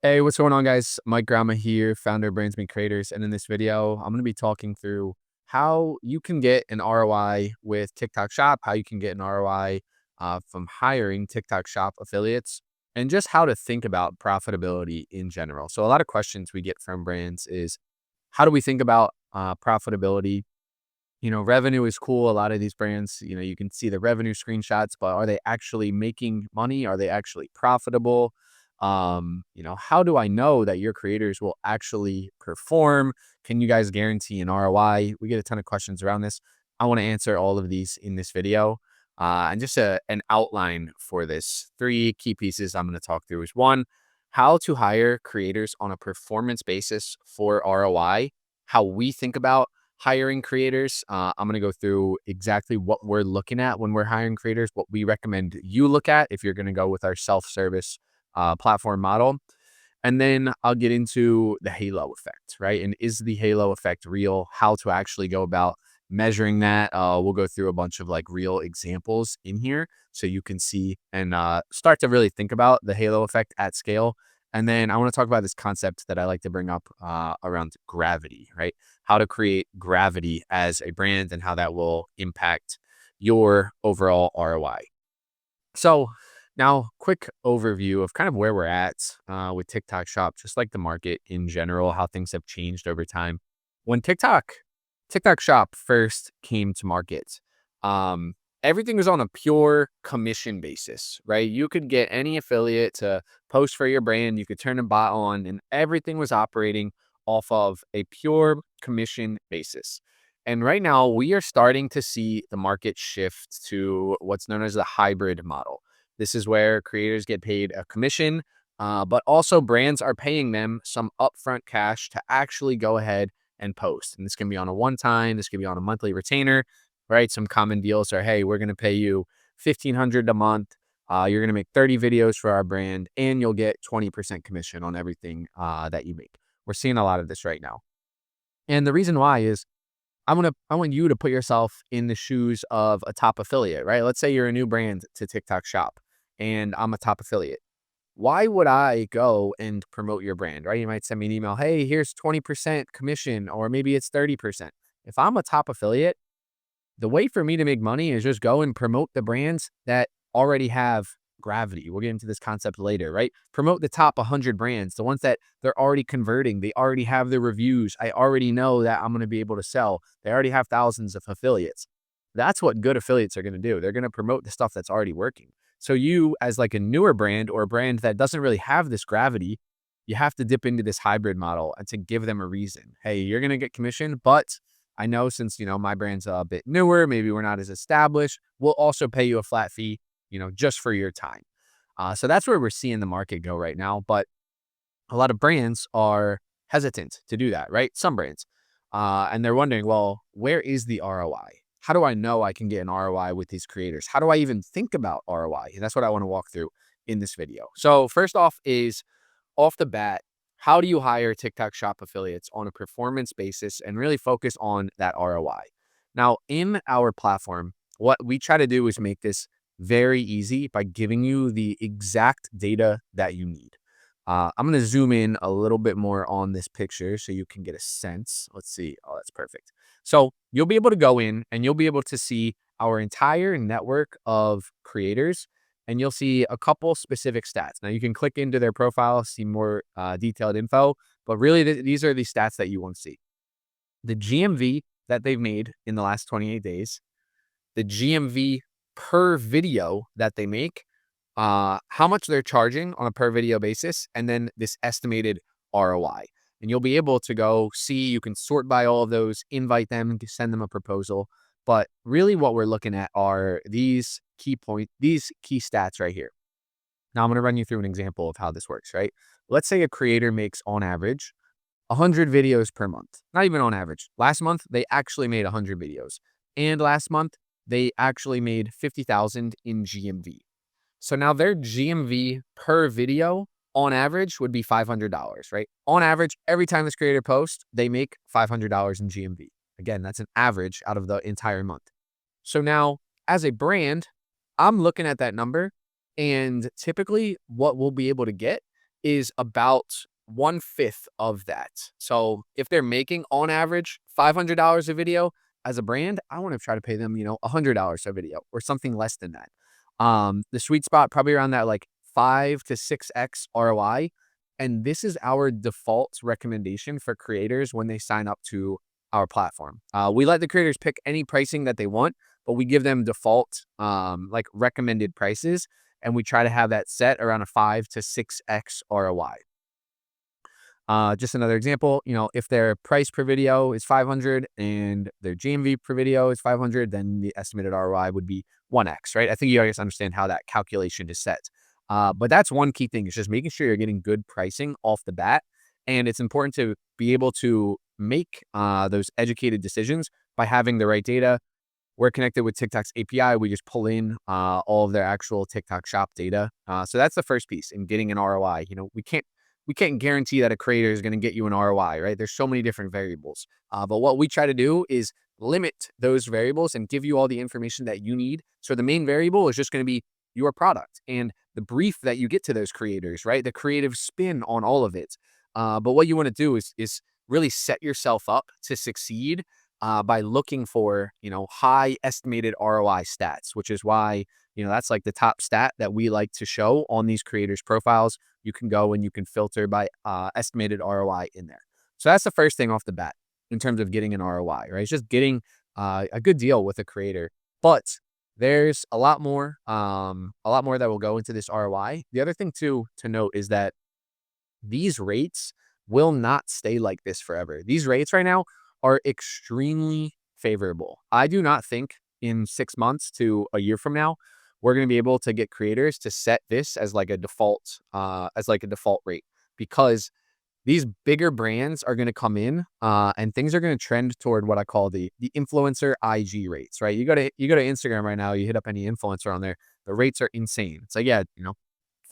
Hey, what's going on, guys? Mike Grama here, founder of Brands Meet Creators. And in this video, I'm going to be talking through how you can get an ROI with TikTok Shop, how you can get an ROI from hiring TikTok Shop affiliates, and just how to think about profitability in general. So, a lot of questions we get from brands is how do we think about profitability? Revenue is cool. A lot of these brands, you can see the revenue screenshots, but are they actually making money? Are they actually profitable? How do I know that your creators will actually perform? Can you guys guarantee an ROI? We get a ton of questions around this. I want to answer all of these in this video. And just an outline for this. Three key pieces I'm going to talk through is one, how to hire creators on a performance basis for ROI, how we think about hiring creators. I'm going to go through exactly what we're looking at when we're hiring creators, what we recommend you look at if you're going to go with our self-service platform model. And then I'll get into the halo effect, right? And is the halo effect real? How to actually go about measuring that. We'll go through a bunch of like real examples in here so you can see and start to really think about the halo effect at scale. And then I want to talk about this concept that I like to bring up around gravity, right? How to create gravity as a brand and how that will impact your overall ROI. So now, quick overview of kind of where we're at with TikTok Shop, just like the market in general, how things have changed over time. When TikTok Shop first came to market, um, everything was on a pure commission basis, right? You could get any affiliate to post for your brand, you could turn a bot on, and everything was operating off of a pure commission basis. And right now, we are starting to see the market shift to what's known as the hybrid model. This is where creators get paid a commission, but also brands are paying them some upfront cash to actually go ahead and post. And this can be on a one time, this can be on a monthly retainer, right? Some common deals are, hey, we're going to pay you $1,500 a month. You're going to make 30 videos for our brand, and you'll get 20% commission on everything that you make. We're seeing a lot of this right now. And the reason why is I want you to put yourself in the shoes of a top affiliate, right? Let's say you're a new brand to TikTok Shop and I'm a top affiliate. Why would I go and promote your brand, right? You might send me an email, hey, here's 20% commission, or maybe it's 30%. If I'm a top affiliate, the way for me to make money is just go and promote the brands that already have gravity. We'll get into this concept later, right? Promote the top 100 brands, the ones that they're already converting. They already have the reviews. I already know that I'm going to be able to sell. They already have thousands of affiliates. That's what good affiliates are going to do. They're going to promote the stuff that's already working. So you, as like a newer brand or a brand that doesn't really have this gravity, you have to dip into this hybrid model and to give them a reason. Hey, you're going to get commission, but I know since, my brand's a bit newer, maybe we're not as established, we'll also pay you a flat fee, just for your time. So that's where we're seeing the market go right now. But a lot of brands are hesitant to do that, right? Some brands. And they're wondering, well, where is the ROI? How do I know I can get an ROI with these creators? How do I even think about ROI? And that's what I want to walk through in this video. So first off is off the bat, how do you hire TikTok Shop affiliates on a performance basis and really focus on that ROI? Now, in our platform, what we try to do is make this very easy by giving you the exact data that you need. I'm going to zoom in a little bit more on this picture so you can get a sense. Let's see. Oh, that's perfect. So you'll be able to go in and you'll be able to see our entire network of creators, and you'll see a couple specific stats. Now you can click into their profile, see more detailed info, but really these are the stats that you want to see. The GMV that they've made in the last 28 days, the GMV per video that they make, how much they're charging on a per video basis, and then this estimated ROI. And you'll be able to go see, you can sort by all of those, invite them, send them a proposal. But really what we're looking at are these key stats right here. Now I'm going to run you through an example of how this works, right? Let's say a creator makes on average 100 videos per month. Not even on average. Last month, they actually made 100 videos. And last month, they actually made 50,000 in GMV. So now their GMV per video on average would be $500, right? On average, every time this creator posts, they make $500 in GMV. Again, that's an average out of the entire month. So now as a brand, I'm looking at that number, and typically what we'll be able to get is about 1/5 of that. So if they're making on average $500 a video as a brand, I want to try to pay them, $100 a video or something less than that. The sweet spot probably around that like 5 to 6x ROI. And this is our default recommendation for creators when they sign up to our platform. We let the creators pick any pricing that they want, but we give them default like recommended prices, and we try to have that set around a 5 to 6x ROI. Just another example, if their price per video is 500 and their GMV per video is 500, then the estimated ROI would be 1x, right? I think you guys understand how that calculation is set. But that's one key thing, is just making sure you're getting good pricing off the bat. And it's important to be able to make those educated decisions by having the right data. We're connected with TikTok's API. We just pull in all of their actual TikTok shop data. So that's the first piece in getting an ROI. We can't guarantee that a creator is going to get you an ROI, right? There's so many different variables. But what we try to do is limit those variables and give you all the information that you need. So the main variable is just going to be your product and the brief that you get to those creators, right? The creative spin on all of it. But what you want to do is really set yourself up to succeed by looking for, high estimated ROI stats, which is why, that's like the top stat that we like to show on these creators' profiles. You can go and you can filter by estimated ROI in there. So that's the first thing off the bat in terms of getting an ROI, right? It's just getting a good deal with a creator. But there's a lot more that will go into this ROI. The other thing too to note is that these rates will not stay like this forever. These rates right now are extremely favorable. I do not think in 6 months to a year from now, we're going to be able to get creators to set this as like a default rate, because these bigger brands are going to come in and things are going to trend toward what I call the influencer IG rates, right? You go to Instagram right now, you hit up any influencer on there, the rates are insane. It's like, yeah,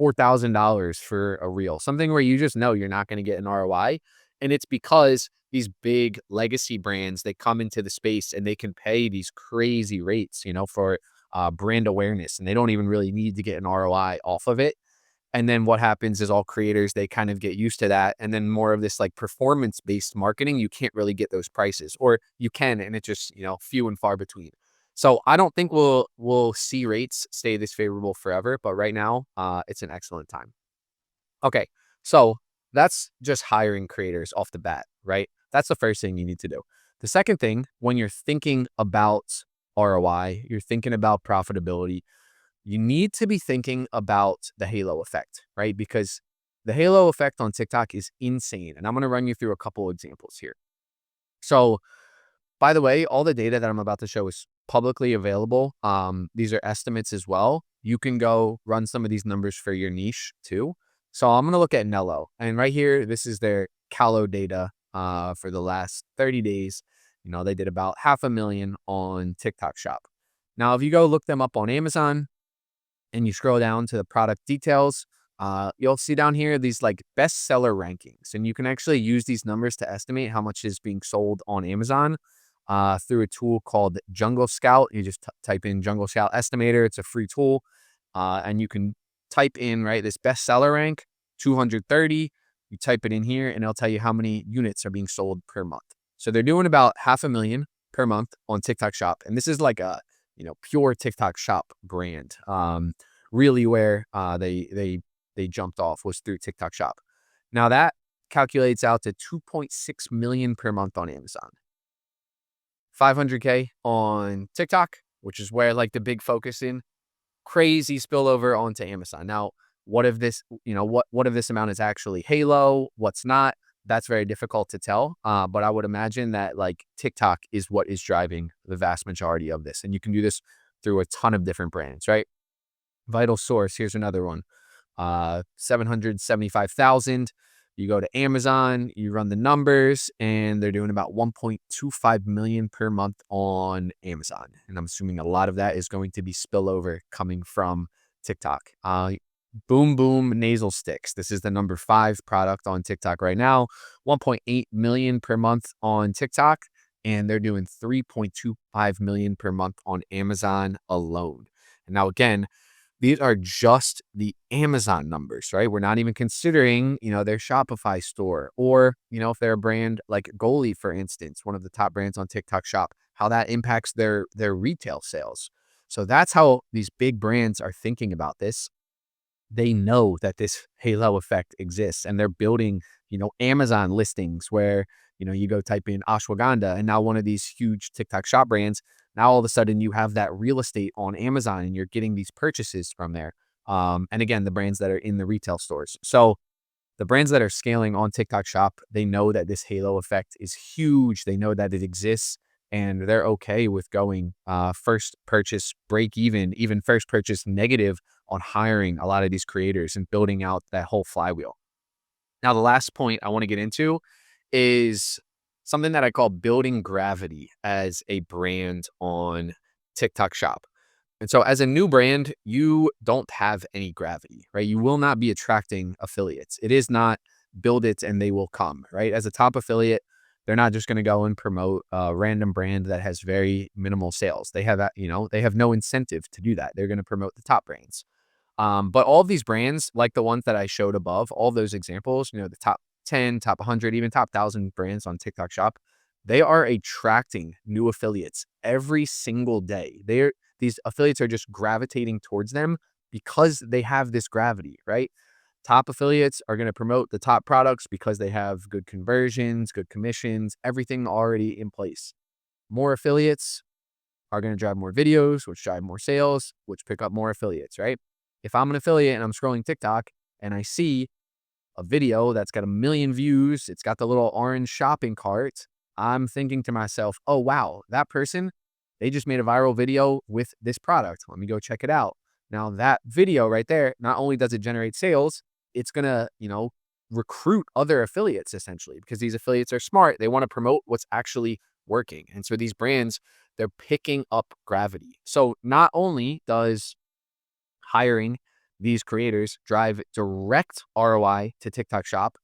$4,000 for a reel, something where you just know you're not going to get an ROI. And it's because these big legacy brands, they come into the space and they can pay these crazy rates, for brand awareness, and they don't even really need to get an ROI off of it. And then what happens is all creators, they kind of get used to that. And then more of this like performance based marketing, you can't really get those prices, or you can, and it's just, few and far between. So I don't think we'll see rates stay this favorable forever, but right now, it's an excellent time. Okay, so that's just hiring creators off the bat, right? That's the first thing you need to do. The second thing, when you're thinking about ROI, you're thinking about profitability, you need to be thinking about the halo effect, right? Because the halo effect on TikTok is insane. And I'm going to run you through a couple examples here. So, by the way, all the data that I'm about to show is publicly available. These are estimates as well. You can go run some of these numbers for your niche too. So I'm going to look at Nello. And right here, this is their Callow data for the last 30 days. They did about 500,000 on TikTok Shop. Now, if you go look them up on Amazon and you scroll down to the product details, you'll see down here these like bestseller rankings. And you can actually use these numbers to estimate how much is being sold on Amazon through a tool called Jungle Scout. You just type in Jungle Scout Estimator. It's a free tool. And you can type in, right, this bestseller rank, 230. You type it in here and it'll tell you how many units are being sold per month. So they're doing about 500,000 per month on TikTok Shop. And this is like a, pure TikTok Shop brand. Really where they jumped off was through TikTok Shop. Now that calculates out to 2.6 million per month on Amazon. 500K on TikTok, which is where like the big focus in. Crazy spillover onto Amazon. Now, what if this, what if this amount is actually halo? What's not? That's very difficult to tell. But I would imagine that like TikTok is what is driving the vast majority of this. And you can do this through a ton of different brands, right? Vital Source, here's another one. 775,000. You go to Amazon, you run the numbers, and they're doing about 1.25 million per month on Amazon. And I'm assuming a lot of that is going to be spillover coming from TikTok. Boom Boom Nasal Sticks. This is the number 5 product on TikTok right now. 1.8 million per month on TikTok, and they're doing 3.25 million per month on Amazon alone. And now again, These are just the Amazon numbers, right? We're not even considering, their Shopify store or, if they're a brand like Goalie, for instance, one of the top brands on TikTok Shop, how that impacts their retail sales. So that's how these big brands are thinking about this. They know that this halo effect exists and they're building, Amazon listings where, you go type in ashwagandha and now one of these huge TikTok shop brands, now all of a sudden you have that real estate on Amazon and you're getting these purchases from there. And again, the brands that are in the retail stores. So the brands that are scaling on TikTok Shop, they know that this halo effect is huge. They know that it exists and they're okay with going first purchase break even first purchase negative on hiring a lot of these creators and building out that whole flywheel. Now, the last point I want to get into is something that I call building gravity as a brand on TikTok Shop. And so as a new brand, you don't have any gravity, right? You will not be attracting affiliates. It is not build it and they will come, right? As a top affiliate, they're not just going to go and promote a random brand that has very minimal sales. They have that, they have no incentive to do that. They're going to promote the top brands. But all of these brands, like the ones that I showed above, all those examples, the top 10, top 100, even top 1,000 brands on TikTok Shop, they are attracting new affiliates every single day. These affiliates are just gravitating towards them because they have this gravity, right? Top affiliates are going to promote the top products because they have good conversions, good commissions, everything already in place. More affiliates are going to drive more videos, which drive more sales, which pick up more affiliates, right? If I'm an affiliate and I'm scrolling TikTok and I see a video that's got 1 million views, it's got the little orange shopping cart, I'm thinking to myself, oh, wow, that person, they just made a viral video with this product. Let me go check it out. Now that video right there, not only does it generate sales, it's going to, recruit other affiliates essentially because these affiliates are smart. They want to promote what's actually working. And so these brands, they're picking up gravity. So not only does hiring these creators drive direct ROI to TikTok Shop,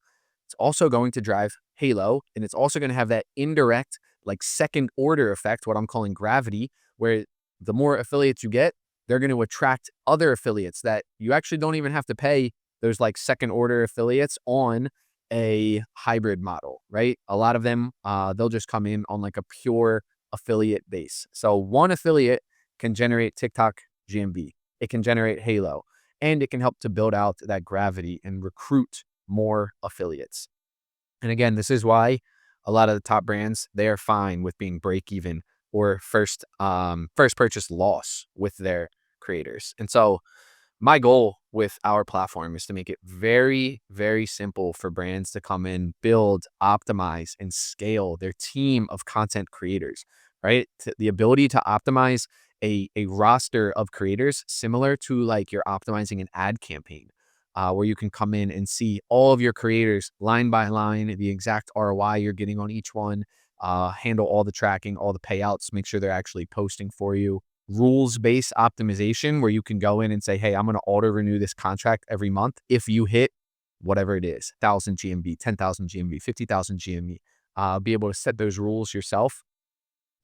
it's also going to drive halo, and it's also going to have that indirect, like second order effect, what I'm calling gravity, where the more affiliates you get, they're going to attract other affiliates that you actually don't even have to pay those like second order affiliates on a hybrid model, right? A lot of them, they'll just come in on like a pure affiliate base. So one affiliate can generate TikTok GMV. It can generate halo, and it can help to build out that gravity and recruit more affiliates. And again, this is why a lot of the top brands, they are fine with being break even or first purchase loss with their creators. And so my goal with our platform is to make it very, very simple for brands to come in, build, optimize, and scale their team of content creators, right? The ability to optimize a roster of creators similar to like you're optimizing an ad campaign, where you can come in and see all of your creators line by line, the exact ROI you're getting on each one, handle all the tracking, all the payouts, make sure they're actually posting for you. Rules-based optimization where you can go in and say, hey, I'm going to auto renew this contract every month if you hit whatever it is, 1,000 GMV, 10,000 GMV, 50,000 GMV. Be able to set those rules yourself.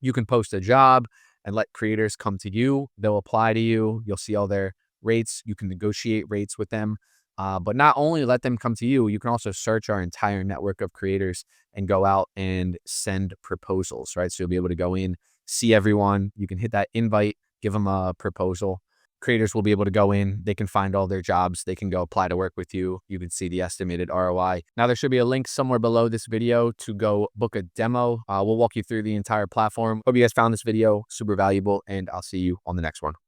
You can post a job and let creators come to you. They'll apply to you. You'll see all their rates. You can negotiate rates with them. But not only let them come to you, you can also search our entire network of creators and go out and send proposals, right? So you'll be able to go in, see everyone. You can hit that invite, give them a proposal. Creators will be able to go in. They can find all their jobs. They can go apply to work with you. You can see the estimated ROI. Now, there should be a link somewhere below this video to go book a demo. We'll walk you through the entire platform. Hope you guys found this video super valuable, and I'll see you on the next one.